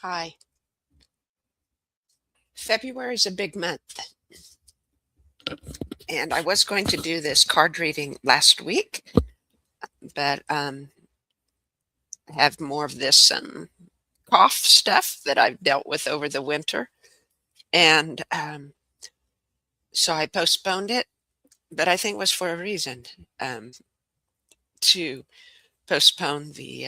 Hi. February is a big month, and I was going to do this card reading last week, but I have more of this cough stuff that I've dealt with over the winter, and so I postponed it. But I think it was for a reason um, to postpone the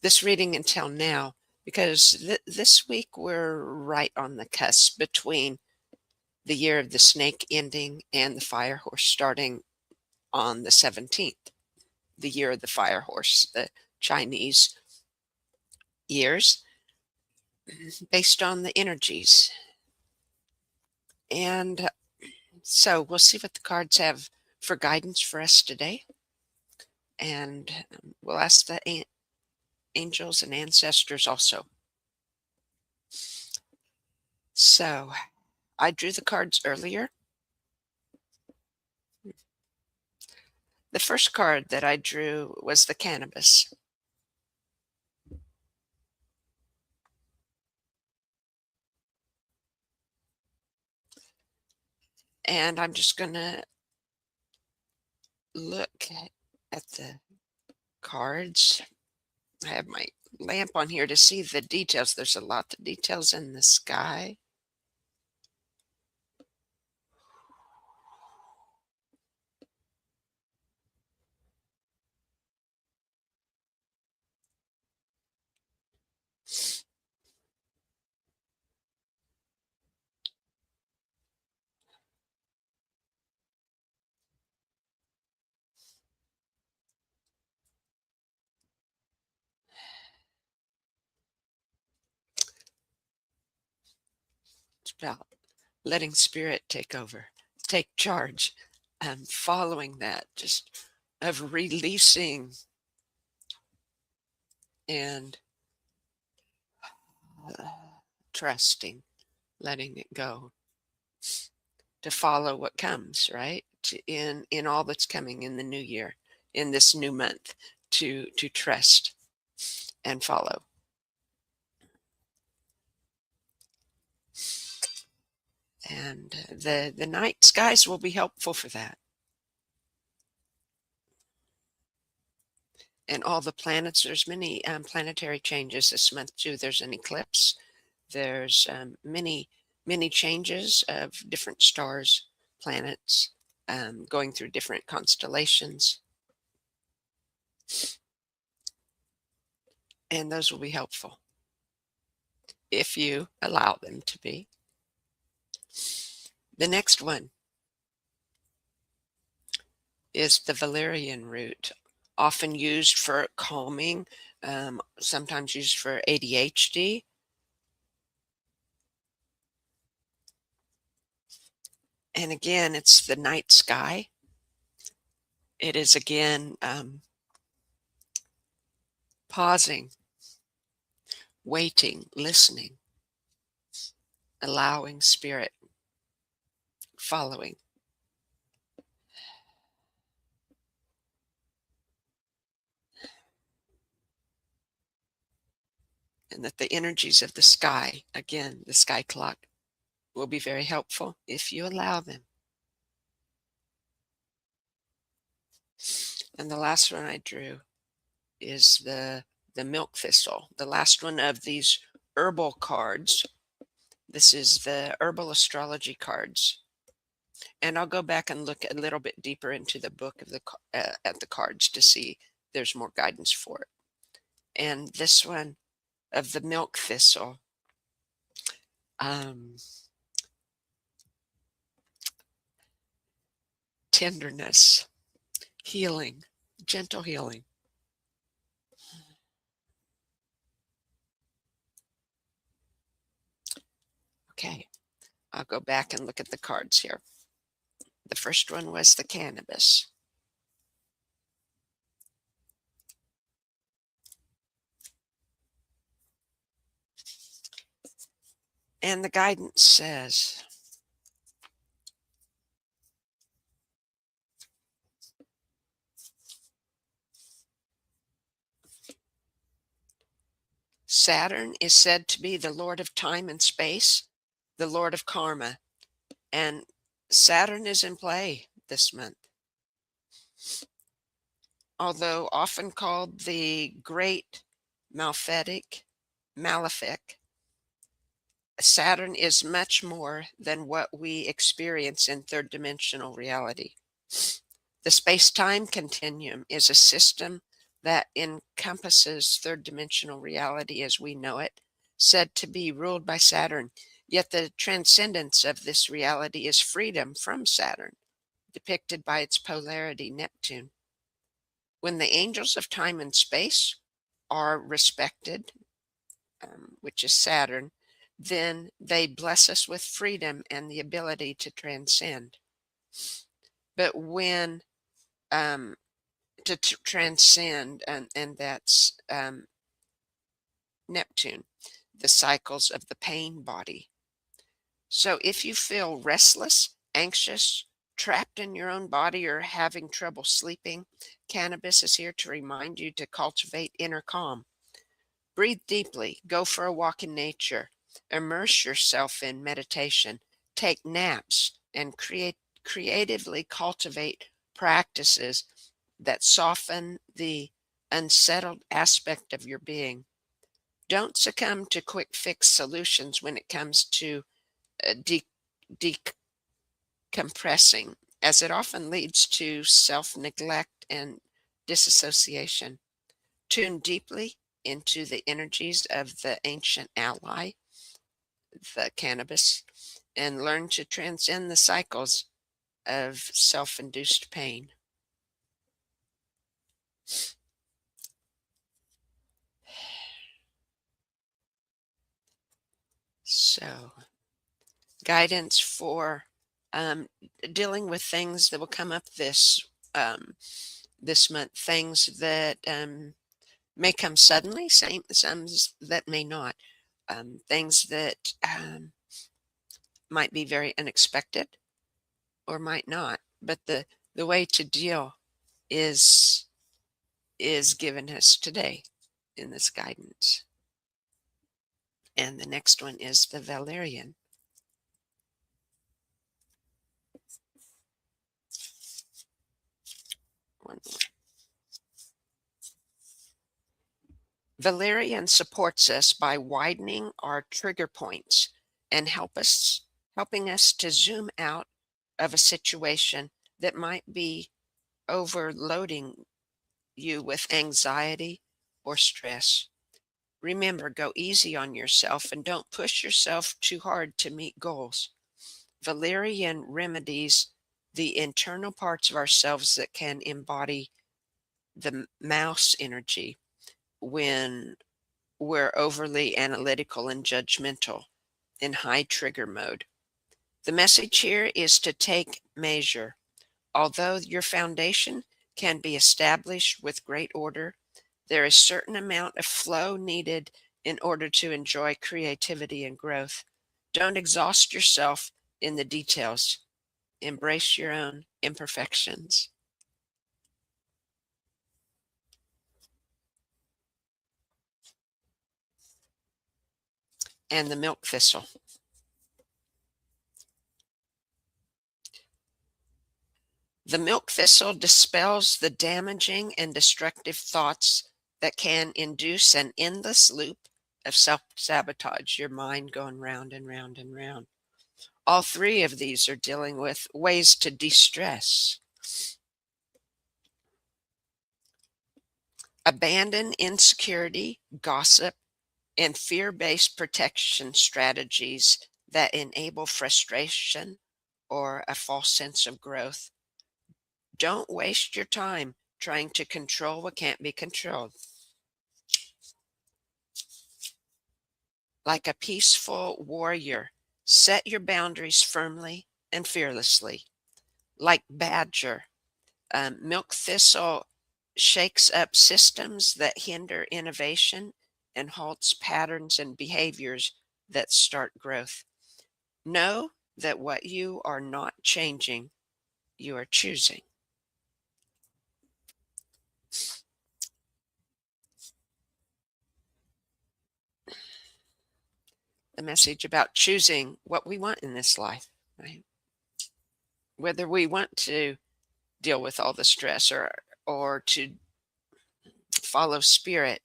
this reading until now, because this week we're right on the cusp between the year of the snake ending and the fire horse starting on the 17th, the year of the fire horse, the Chinese years, based on the energies. And so we'll see what the cards have for guidance for us today. And we'll ask the angels and ancestors also. So I drew the cards earlier. The first card that I drew was the cannabis. And I'm just going to look at the cards. I have my lamp on here to see the details. There's a lot of details in the sky. It's about letting spirit take over, take charge, and following that, just of releasing and uh, trusting, letting it go, to follow what comes, right? In all that's coming in the new year, in this new month, to trust and follow. And the night skies will be helpful for that. And all the planets, there's many planetary changes this month too. There's an eclipse. There's many changes of different stars, planets, going through different constellations, and those will be helpful if you allow them to be. The next one is the valerian root, often used for calming, sometimes used for ADHD. And again, it's the night sky. It is again pausing, waiting, listening, allowing spirit, following. And that the energies of the sky, again, the sky clock, will be very helpful if you allow them. And the last one I drew is the milk thistle, the last one of these herbal cards. This is the herbal astrology cards. And I'll go back and look a little bit deeper into the book of at the cards to see there's more guidance for it. And this one of the milk thistle, um, tenderness, healing, gentle healing. Okay, I'll go back and look at the cards here. The first one was the cannabis. And the guidance says, Saturn is said to be the lord of time and space, the lord of karma, and Saturn is in play this month. Although often called the great malefic, Saturn is much more than what we experience in third dimensional reality. The space time continuum is a system that encompasses third dimensional reality as we know it, said to be ruled by Saturn. Yet the transcendence of this reality is freedom from Saturn, depicted by its polarity, Neptune. When the angels of time and space are respected, which is Saturn, then they bless us with freedom and the ability to transcend. But when to transcend, and that's Neptune, the cycles of the pain body. So if you feel restless, anxious, trapped in your own body, or having trouble sleeping, cannabis is here to remind you to cultivate inner calm. Breathe deeply, go for a walk in nature, immerse yourself in meditation, take naps, and creatively cultivate practices that soften the unsettled aspect of your being. Don't succumb to quick fix solutions when it comes to decompressing, as it often leads to self neglect and disassociation. Tune deeply into the energies of the ancient ally, the cannabis, and learn to transcend the cycles of self induced pain. So, guidance for dealing with things that will come up this month, things that may come suddenly, some that may not, things that might be very unexpected or might not. But the way to deal is given us today in this guidance. And the next one is the Valerian. One more. Valerian supports us by widening our trigger points and helping us to zoom out of a situation that might be overloading you with anxiety or stress. Remember, go easy on yourself and don't push yourself too hard to meet goals. Valerian remedies the internal parts of ourselves that can embody the mouse energy when we're overly analytical and judgmental in high trigger mode. The message here is to take measure. Although your foundation can be established with great order, there is a certain amount of flow needed in order to enjoy creativity and growth. Don't exhaust yourself in the details. Embrace your own imperfections. And the milk thistle. The milk thistle dispels the damaging and destructive thoughts that can induce an endless loop of self sabotage, your mind going round and round and round. All three of these are dealing with ways to de stress. Abandon insecurity, gossip, and fear based protection strategies that enable frustration or a false sense of growth. Don't waste your time trying to control what can't be controlled. Like a peaceful warrior, set your boundaries firmly and fearlessly. Like Badger, milk thistle shakes up systems that hinder innovation and halts patterns and behaviors that start growth. Know that what you are not changing, you are choosing. the message about choosing what we want in this life, right? Whether we want to deal with all the stress or to follow spirit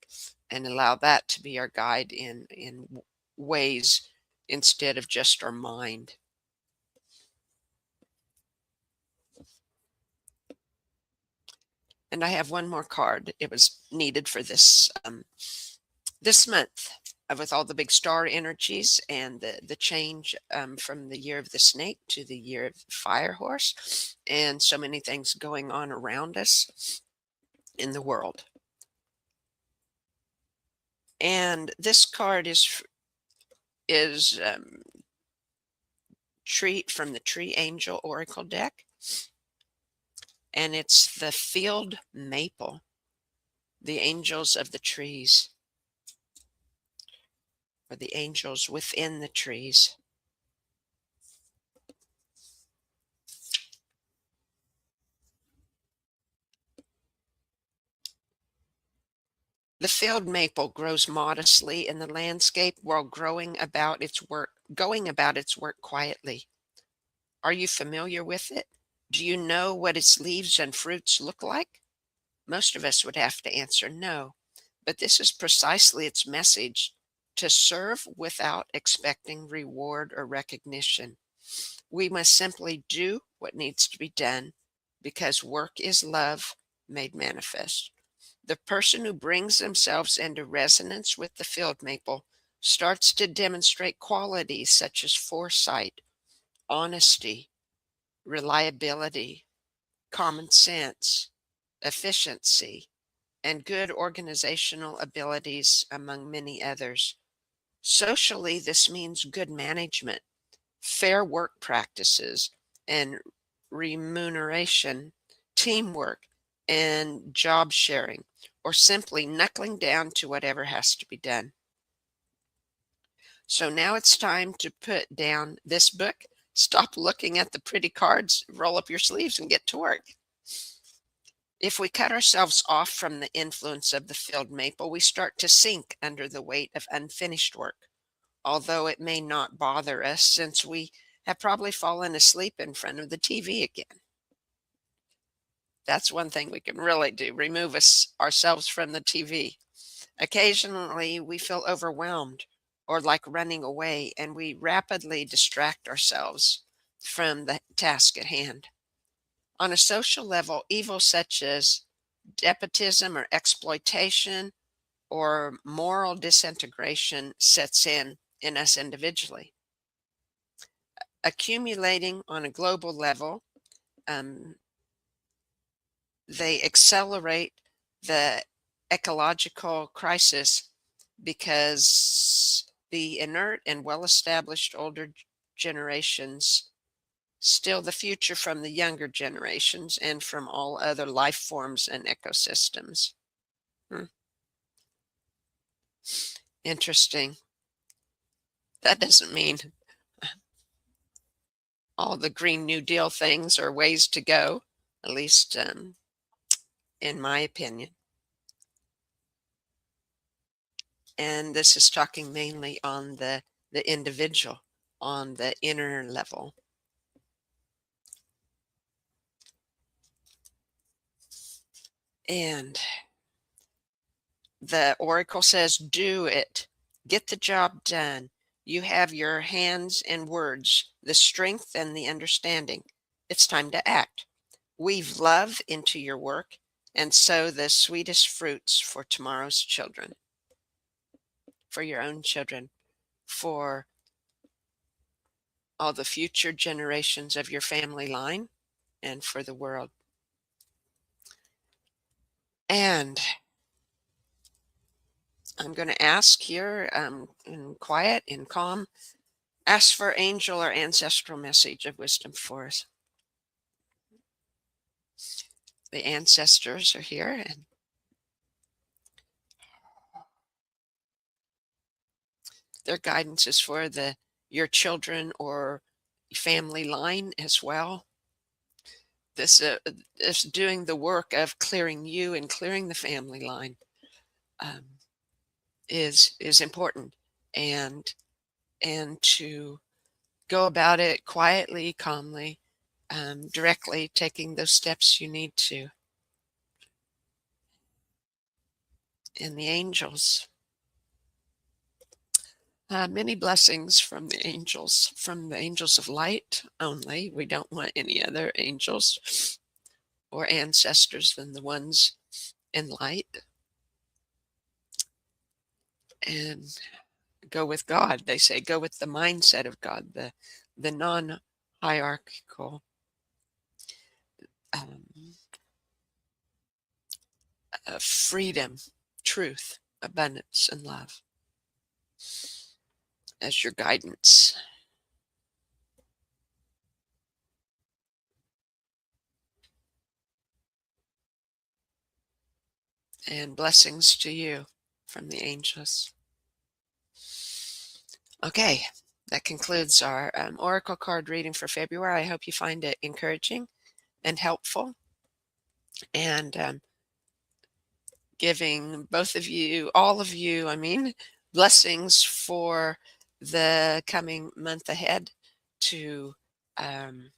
and allow that to be our guide in ways instead of just our mind. And I have one more card. It was needed for this month, with all the big star energies and the change, from the year of the snake to the year of the fire horse, and so many things going on around us in the world. And this card is tree from the Tree Angel Oracle deck, and it's the field maple, the angels of the trees, or the angels within the trees. The field maple grows modestly in the landscape while going about its work quietly. Are you familiar with it? Do you know what its leaves and fruits look like? Most of us would have to answer no, but this is precisely its message: to serve without expecting reward or recognition. We must simply do what needs to be done because work is love made manifest. The person who brings themselves into resonance with the field maple starts to demonstrate qualities such as foresight, honesty, reliability, common sense, efficiency, and good organizational abilities, among many others. Socially, this means good management, fair work practices, and remuneration, teamwork, and job sharing, or simply knuckling down to whatever has to be done. So now it's time to put down this book, stop looking at the pretty cards, roll up your sleeves, and get to work. If we cut ourselves off from the influence of the field maple, we start to sink under the weight of unfinished work, although it may not bother us since we have probably fallen asleep in front of the TV again. That's one thing we can really do, remove ourselves from the TV. Occasionally, we feel overwhelmed or like running away, and we rapidly distract ourselves from the task at hand. On a social level, evil such as despotism or exploitation or moral disintegration sets in us individually. Accumulating on a global level, um, they accelerate the ecological crisis because the inert and well established older generations steal the future from the younger generations and from all other life forms and ecosystems. Hmm. Interesting. That doesn't mean all the Green New Deal things are ways to go, at least, in my opinion. And this is talking mainly on the individual, on the inner level. And the oracle says, do it. Get the job done. You have your hands and words, the strength and the understanding. It's time to act. Weave love into your work and sow the sweetest fruits for tomorrow's children, for your own children, for all the future generations of your family line, and for the world. And I'm going to ask here, in quiet, in calm, ask for angel or ancestral message of wisdom for us. The ancestors are here, and their guidance is for your children or family line as well. This is doing the work of clearing you and clearing the family line, um, is important, and and to go about it quietly, calmly, directly taking those steps you need to. And the angels, many blessings from the angels of light only. We don't want any other angels or ancestors than the ones in light. And go with God. They say go with the mindset of God, the non-hierarchical um, freedom, truth, abundance, and love as your guidance. And blessings to you from the angels. Okay, that concludes our oracle card reading for February. I hope you find it encouraging and helpful, and giving both of you, all of you, I mean, blessings for the coming month ahead to um,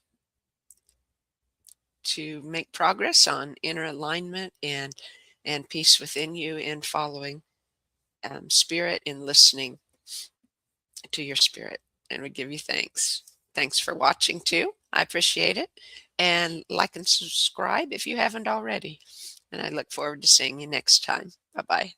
make progress on inner alignment and peace within you in following spirit and listening to your spirit. And we give you thanks. Thanks for watching too. I appreciate it. And like and subscribe if you haven't already. And I look forward to seeing you next time. Bye bye.